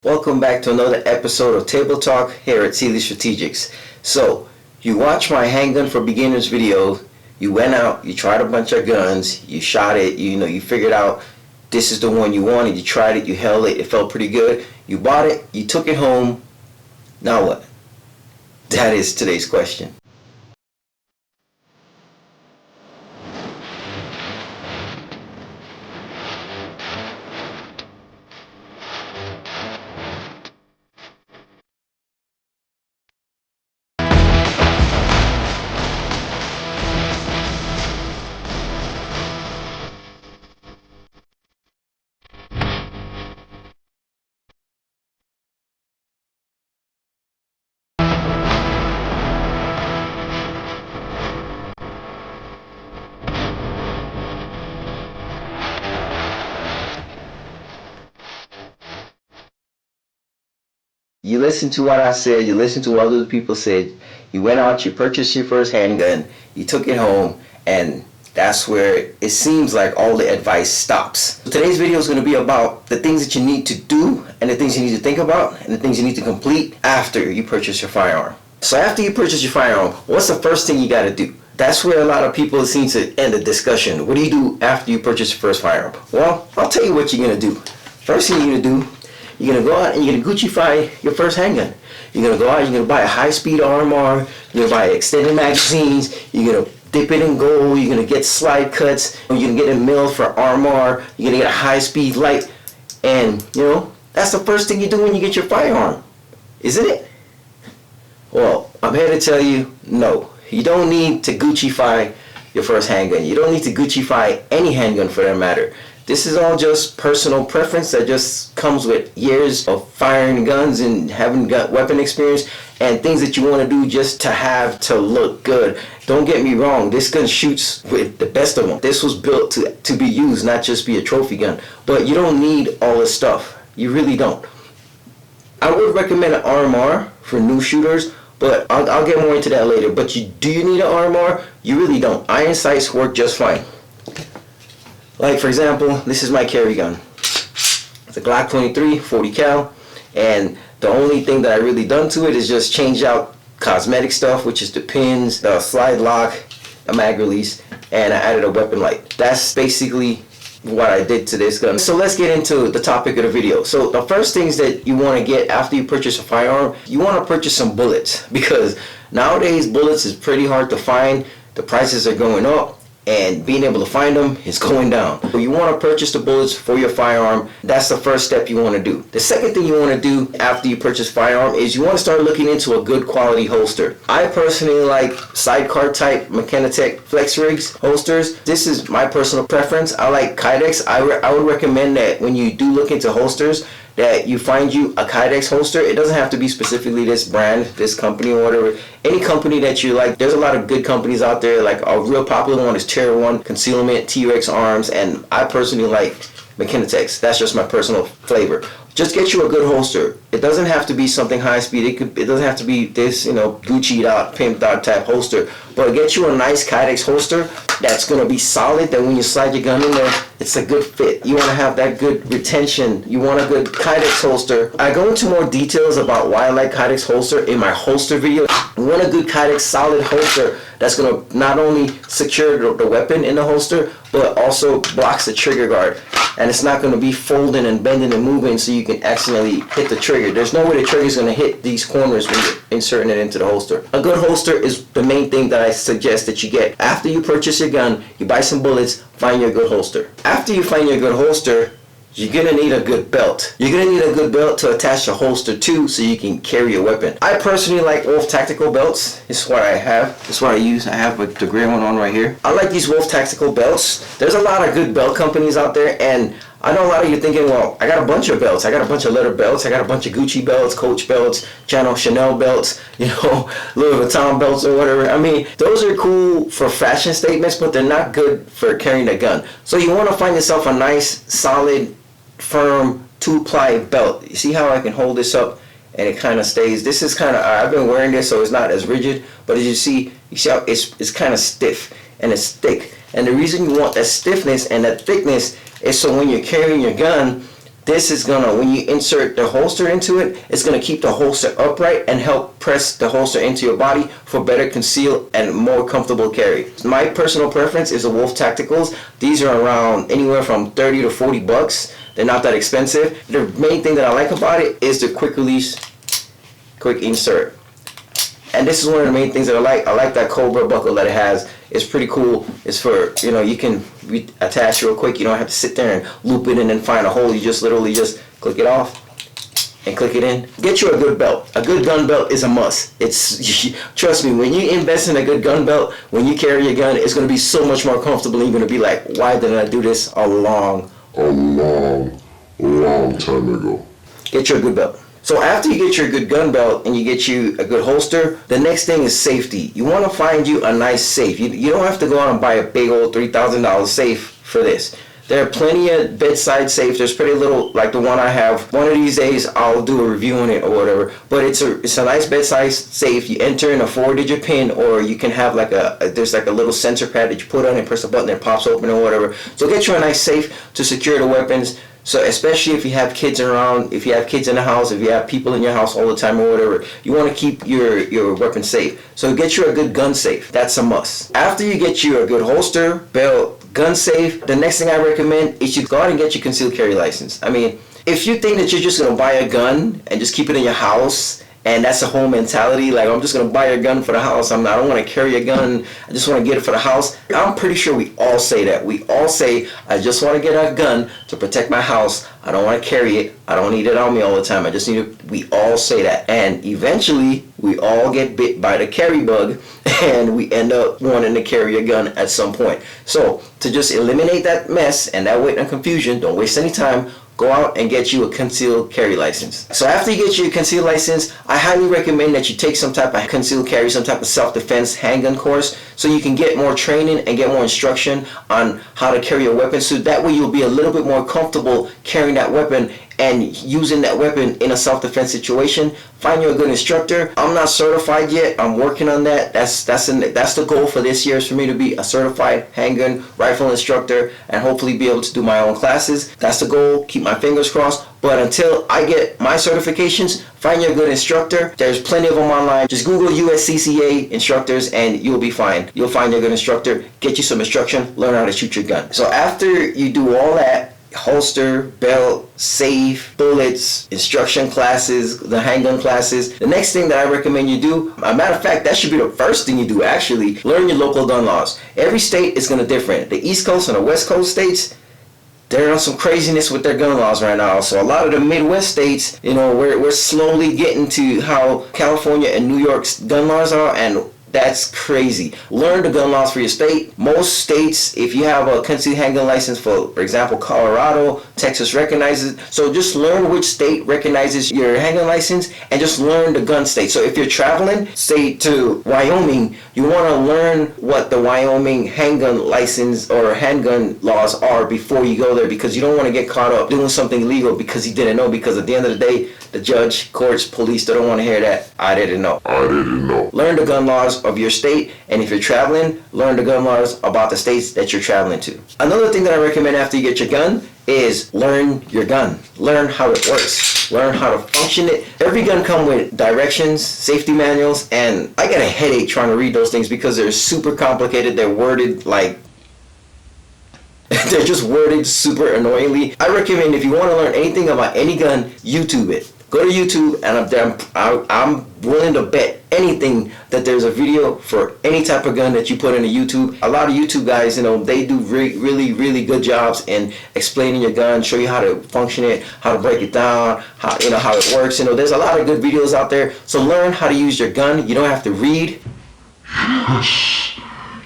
Welcome back to another episode of Table Talk here at SOOOO Strategics. So, you watched my handgun for beginners video, you went out, you tried a bunch of guns, you shot it, you figured out this is the one you wanted, you tried it, you held it, it felt pretty good, you bought it, you took it home, now what? That is today's question. You listened to what I said, you listened to what other people said, you went out, you purchased your first handgun, you took it home, and that's where it seems like all the advice stops. So today's video is going to be about the things that you need to do, and the things you need to think about, and the things you need to complete after you purchase your firearm. So after you purchase your firearm, what's the first thing you got to do? That's where a lot of people seem to end the discussion. What do you do after you purchase your first firearm? Well, I'll tell you what you're going to do. First thing you're going to do, you're going to go out and you're going to Gucci-fy your first handgun. You're going to go out, you're going to buy a high-speed RMR, you're going to buy extended magazines, you're going to dip it in gold, you're going to get slide cuts, you're going to get a mill for RMR, you're going to get a high-speed light, and, that's the first thing you do when you get your firearm, isn't it? Well, I'm here to tell you, no. You don't need to Gucci-fy your first handgun. You don't need to Gucci-fy any handgun for that matter. This is all just personal preference that just comes with years of firing guns and having weapon experience and things that you want to do just to have to look good. Don't get me wrong, this gun shoots with the best of them. This was built to be used, not just be a trophy gun. But you don't need all this stuff. You really don't. I would recommend an RMR for new shooters, but I'll get more into that later. But do you need an RMR? You really don't. Iron sights work just fine. Like, for example, this is my carry gun. It's a Glock 23 40 cal, and the only thing that I really done to it is just change out cosmetic stuff, which is the pins, the slide lock, a mag release, and I added a weapon light. That's basically what I did to this gun. So let's get into the topic of the video. So the first things that you want to get after you purchase a firearm, you want to purchase some bullets, because nowadays bullets is pretty hard to find. The prices are going up, and being able to find them is going down. So you want to purchase the bullets for your firearm. That's the first step you want to do. The second thing you want to do after you purchase firearm is you want to start looking into a good quality holster. I personally like sidecar type Mechanitech Flex Rigs holsters. This is my personal preference. I like Kydex. I would recommend that when you do look into holsters, that you find you a Kydex holster. It doesn't have to be specifically this brand, this company, or whatever. Any company that you like. There's a lot of good companies out there. Like a real popular one is Tier 1 Concealment, T-Rex Arms, and I personally like Mechanitech. That's just my personal flavor. Just get you a good holster. It doesn't have to be something high speed. It doesn't have to be this, Gucci'd out, pimped out type holster. But get you a nice Kydex holster that's gonna be solid. That when you slide your gun in there, it's a good fit. You want to have that good retention. You want a good Kydex holster. I go into more details about why I like Kydex holster in my holster video. You want a good Kydex solid holster that's gonna not only secure the weapon in the holster, but also blocks the trigger guard. And it's not going to be folding and bending and moving so you can accidentally hit the trigger. There's no way the trigger is going to hit these corners when you're inserting it into the holster. A good holster is the main thing that I suggest that you get. After you purchase your gun, you buy some bullets, find your good holster. After you find your good holster, you're going to need a good belt. You're going to need a good belt to attach the holster to so you can carry a weapon. I personally like Wolf Tactical belts. This is what I have. This is what I use. I have the gray one on right here. I like these Wolf Tactical belts. There's a lot of good belt companies out there, and I know a lot of you thinking, well, I got a bunch of belts. I got a bunch of leather belts. I got a bunch of Gucci belts, Coach belts, Chanel belts, Louis Vuitton belts or whatever. I mean, those are cool for fashion statements, but they're not good for carrying a gun. So you want to find yourself a nice, solid, firm 2-ply belt. You see how I can hold this up and it kind of stays. This is kind of, I've been wearing this so it's not as rigid, but as you see how it's kind of stiff and it's thick. And the reason you want that stiffness and that thickness is so when you're carrying your gun, This is gonna, when you insert the holster into it, it's gonna keep the holster upright and help press the holster into your body for better conceal and more comfortable carry. My personal preference is the Wolf Tacticals. These are around anywhere from 30 to 40 bucks. They're not that expensive. The main thing that I like about it is the quick release, quick insert. And this is one of the main things that I like. I like that Cobra buckle that it has. It's pretty cool. It's for, you know, you can attach real quick. You don't have to sit there and loop it in and find a hole. You just literally just click it off and click it in. Get you a good belt. A good gun belt is a must. It's, trust me, when you invest in a good gun belt, when you carry a gun, it's going to be so much more comfortable. You're going to be like, why didn't I do this a long time ago? Get you a good belt. So after you get your good gun belt and you get you a good holster, the next thing is safety. You want to find you a nice safe. You don't have to go out and buy a big old $3,000 safe for this. There are plenty of bedside safes. There's pretty little, like the one I have. One of these days I'll do a review on it or whatever. But it's a nice bedside safe. You enter in a 4-digit pin, or you can have like there's like a little sensor pad that you put on and press a button and it pops open or whatever. So get you a nice safe to secure the weapons. So especially if you have kids around, if you have kids in the house, if you have people in your house all the time or whatever, you want to keep your weapon safe. So get you a good gun safe. That's a must. After you get you a good holster, belt, gun safe, the next thing I recommend is you go out and get your concealed carry license. I mean, if you think that you're just going to buy a gun and just keep it in your house, and that's the whole mentality, like, I'm just going to buy a gun for the house, I don't want to carry a gun, I just want to get it for the house. I'm pretty sure we all say that. We all say, I just want to get a gun to protect my house. I don't want to carry it. I don't need it on me all the time. I just need it. We all say that. And eventually, we all get bit by the carry bug, and we end up wanting to carry a gun at some point. So, to just eliminate that mess and that weight and confusion, don't waste any time. Go out and get you a concealed carry license. So after you get your concealed license, I highly recommend that you take some type of concealed carry, some type of self-defense handgun course, so you can get more training and get more instruction on how to carry a weapon. So that way you'll be a little bit more comfortable carrying that weapon and using that weapon in a self-defense situation. Find you a good instructor. I'm not certified yet. I'm working on that. That's the goal for this year, is for me to be a certified handgun rifle instructor and hopefully be able to do my own classes. That's the goal. Keep my fingers crossed. But until I get my certifications, find you a good instructor. There's plenty of them online. Just Google USCCA instructors and you'll be fine. You'll find a good instructor, get you some instruction, learn how to shoot your gun. So after you do all that, holster, belt, safe, bullets, instruction classes, the handgun classes, the next thing that I recommend you do, a matter of fact, that should be the first thing you do actually, learn your local gun laws. Every state is going to differ. The East Coast and the West Coast states, they're on some craziness with their gun laws right now. So a lot of the Midwest states, you know, we're slowly getting to how California and New York's gun laws are, and that's crazy. Learn the gun laws for your state. Most states, if you have a concealed handgun license, for example, Colorado, Texas recognizes it. So just learn which state recognizes your handgun license and just learn the gun state. So if you're traveling, say to Wyoming, you want to learn what the Wyoming handgun license or handgun laws are before you go there, because you don't want to get caught up doing something illegal because you didn't know, because at the end of the day, the judge, courts, police, they don't want to hear that. I didn't know. Learn the gun laws of your state, and if you're traveling, learn the gun laws about the states that you're traveling to. Another thing that I recommend after you get your gun is learn your gun. Learn how it works. Learn how to function it. Every gun comes with directions, safety manuals, and I get a headache trying to read those things because they're super complicated. They're worded like they're just worded super annoyingly. I recommend, if you want to learn anything about any gun, YouTube it. Go to YouTube, and I'm willing to bet anything that there's a video for any type of gun that you put into YouTube. A lot of YouTube guys, you know, they do really good jobs in explaining your gun, show you how to function it, how to break it down, how it works. You know, there's a lot of good videos out there. So learn how to use your gun. You don't have to read.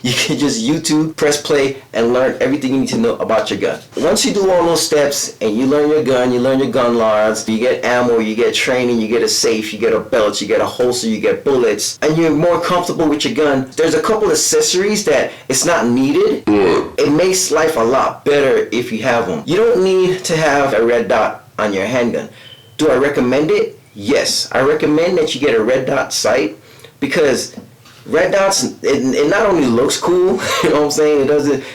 You can just YouTube, press play, and learn everything you need to know about your gun. Once you do all those steps and you learn your gun, you learn your gun laws, you get ammo, you get training, you get a safe, you get a belt, you get a holster, you get bullets, and you're more comfortable with your gun, there's a couple accessories that it's not needed, but it makes life a lot better if you have them. You don't need to have a red dot on your handgun. Do I recommend it? Yes. I recommend that you get a red dot sight, because red dots, it not only looks cool, you know what I'm saying?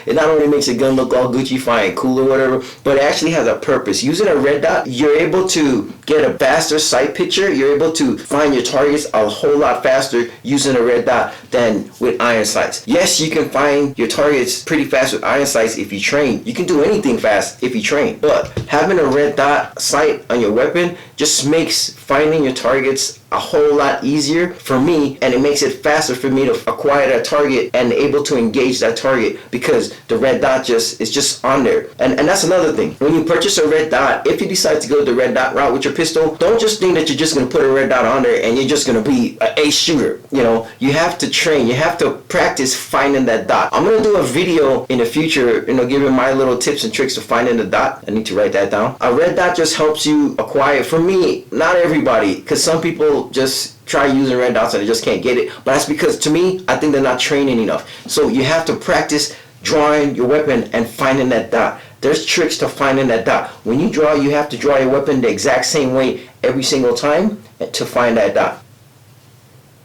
It not only makes a gun look all Gucci fine, cool or whatever, but it actually has a purpose. Using a red dot, you're able to get a faster sight picture. You're able to find your targets a whole lot faster using a red dot than with iron sights. Yes, you can find your targets pretty fast with iron sights if you train. You can do anything fast if you train. But having a red dot sight on your weapon just makes finding your targets a whole lot easier for me, and it makes it faster for me to acquire that target and able to engage that target because the red dot is just on there. And that's another thing. When you purchase a red dot, if you decide to go the red dot route with your pistol, don't just think that you're just going to put a red dot on there and you're just going to be an ace shooter. You know, you have to train. You have to practice finding that dot. I'm going to do a video in the future, you know, giving my little tips and tricks to finding the dot. I need to write that down. A red dot just helps you acquire. For me, not everybody, because some people just try using red dots and they just can't get it, but that's because, to me, I think they're not training enough. So you have to practice drawing your weapon and finding that dot. There's tricks to finding that dot. When you draw, you have to draw your weapon the exact same way every single time to find that dot.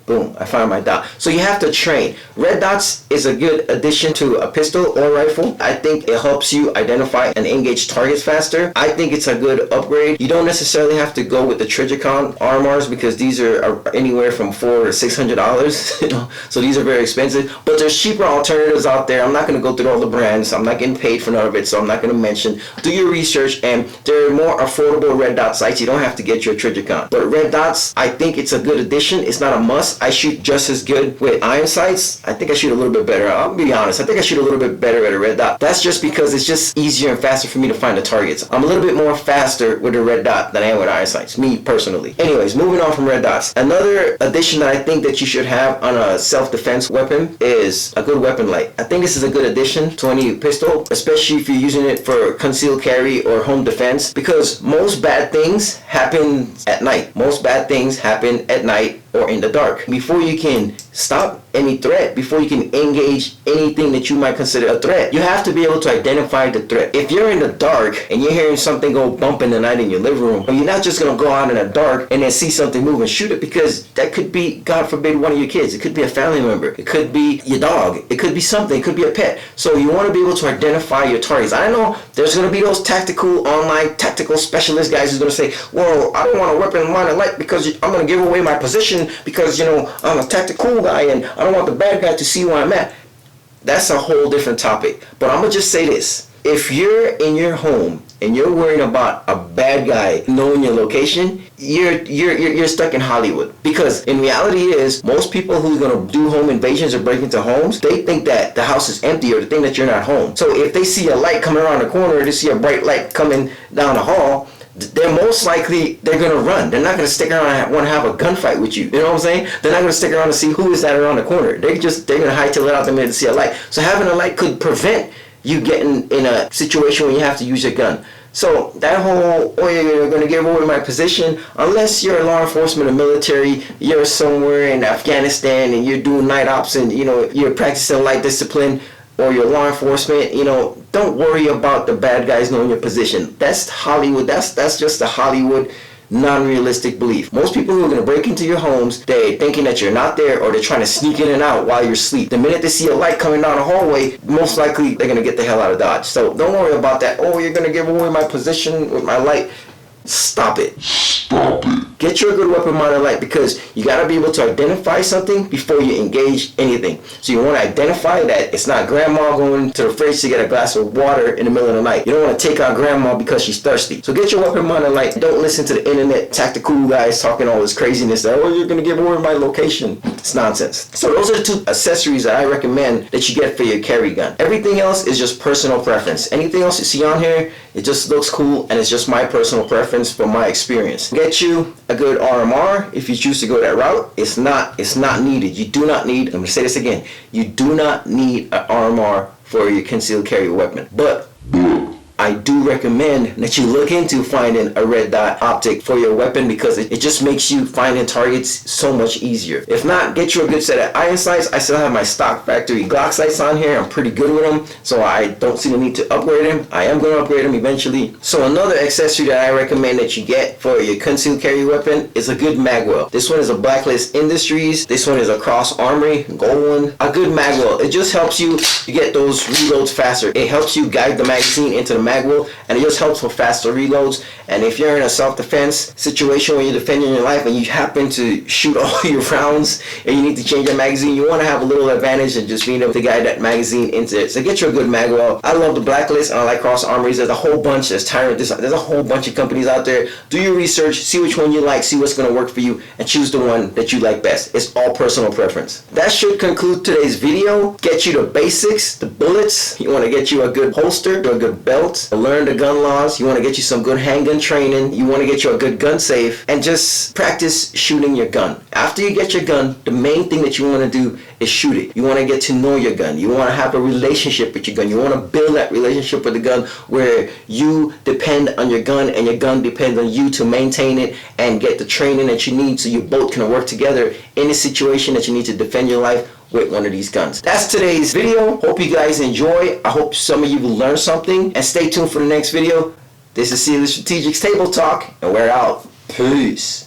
Boom, I found my dot. So you have to train. Red dots is a good addition to a pistol or rifle. I think it helps you identify and engage targets faster. I think it's a good upgrade. You don't necessarily have to go with the Trijicon RMRs because these are anywhere from $400 to $600. You know, so these are very expensive. But there's cheaper alternatives out there. I'm not going to go through all the brands. I'm not getting paid for none of it, so I'm not going to mention. Do your research, and there are more affordable red dot sights. You don't have to get your Trijicon. But red dots, I think it's a good addition. It's not a must. I shoot just as good with iron sights. I think I shoot a little bit better. I'll be honest. I think I shoot a little bit better at a red dot. That's just because it's just easier and faster for me to find the targets. I'm a little bit more faster with a red dot than I am with iron sights, me personally. Anyways, moving on from red dots. Another addition that I think that you should have on a self-defense weapon is a good weapon light. I think this is a good addition to any pistol, especially if you're using it for concealed carry or home defense, because most bad things happen at night. Most bad things happen at night or in the dark. Before you can stop any threat, before you can engage anything that you might consider a threat, you have to be able to identify the threat. If you're in the dark and you're hearing something go bump in the night in your living room, you're not just gonna go out in the dark and then see something move and shoot it, because that could be, God forbid, one of your kids. It could be a family member. It could be your dog. It could be something. It could be a pet. So you want to be able to identify your targets. I know there's gonna be those online tactical specialist guys who's gonna say, well, I don't want a weapon line of light because I'm gonna give away my position because, you know, I'm a tactical guy and I don't want the bad guy to see where I'm at. That's a whole different topic. But I'm gonna just say this: if you're in your home and you're worrying about a bad guy knowing your location, you're stuck in Hollywood. Because in reality is, most people who's gonna do home invasions or break into homes, they think that the house is empty or they think that you're not home. So if they see a light coming around the corner or they see a bright light coming down the hall, they're most likely they're gonna run. They're not gonna stick around and want to have a gunfight with you. You know what I'm saying? They're not gonna stick around to see who is that around the corner. They're gonna hightail it out the minute to see a light. So having a light could prevent you getting in a situation where you have to use your gun. So that whole, oh, you're gonna give away my position, unless you're law enforcement or military, you're somewhere in Afghanistan and you're doing night ops and, you know, you're practicing light discipline, or your law enforcement, you know, don't worry about the bad guys knowing your position. That's Hollywood. That's just a Hollywood non-realistic belief. Most people who are going to break into your homes, they're thinking that you're not there, or they're trying to sneak in and out while you're asleep. The minute they see a light coming down the hallway, most likely they're going to get the hell out of Dodge. So don't worry about that. Oh, you're going to give away my position with my light. Stop it. Stop it. Get your good weapon mounted light, because you got to be able to identify something before you engage anything. So you want to identify that it's not grandma going to the fridge to get a glass of water in the middle of the night. You don't want to take out grandma because she's thirsty. So get your weapon mounted light. Don't listen to the internet tactical guys talking all this craziness that, oh, you're going to give away my location. It's nonsense. So those are the two accessories that I recommend that you get for your carry gun. Everything else is just personal preference. Anything else you see on here, it just looks cool, and it's just my personal preference from my experience. Get you a good RMR if you choose to go that route. It's not needed. You do not need, I'm going to say this again, you do not need an RMR for your concealed carry weapon. But I do recommend that you look into finding a red dot optic for your weapon, because it just makes you finding targets so much easier. If not, get you a good set of iron sights. I still have my stock factory Glock sights on here. I'm pretty good with them, so I don't see the need to upgrade them. I am going to upgrade them eventually. So another accessory that I recommend that you get for your concealed carry weapon is a good mag well. This one is a Blacklist Industries. This one is a Cross Armory gold one. A good mag well. It just helps you to get those reloads faster. It helps you guide the magazine into the mag well, and it just helps for faster reloads. And if you're in a self-defense situation where you're defending your life and you happen to shoot all your rounds and you need to change your magazine, you want to have a little advantage in just being able to guide that magazine into it. So get you a good mag well. I love the Blacklist and I like Cross Armories. There's a whole bunch. There's Tyrant. There's a whole bunch of companies out there. Do your research, see which one you like, see what's going to work for you, and choose the one that you like best. It's all personal preference. That should conclude today's video. Get you the basics, the bullets. You want to get you a good holster, a good belt, learn the gun laws. You want to get you some good handgun training. You want to get you a good gun safe, and just practice shooting your gun. After you get your gun, the main thing that you want to do is shoot it. You want to get to know your gun. You want to have a relationship with your gun. You want to build that relationship with the gun where you depend on your gun and your gun depends on you to maintain it and get the training that you need, so you both can work together in a situation that you need to defend your life with one of these guns. That's today's video. Hope you guys enjoy. I hope some of you will learn something, and stay tuned for the next video. This is SOOOO Strategics Table Talk, and we're out. Peace.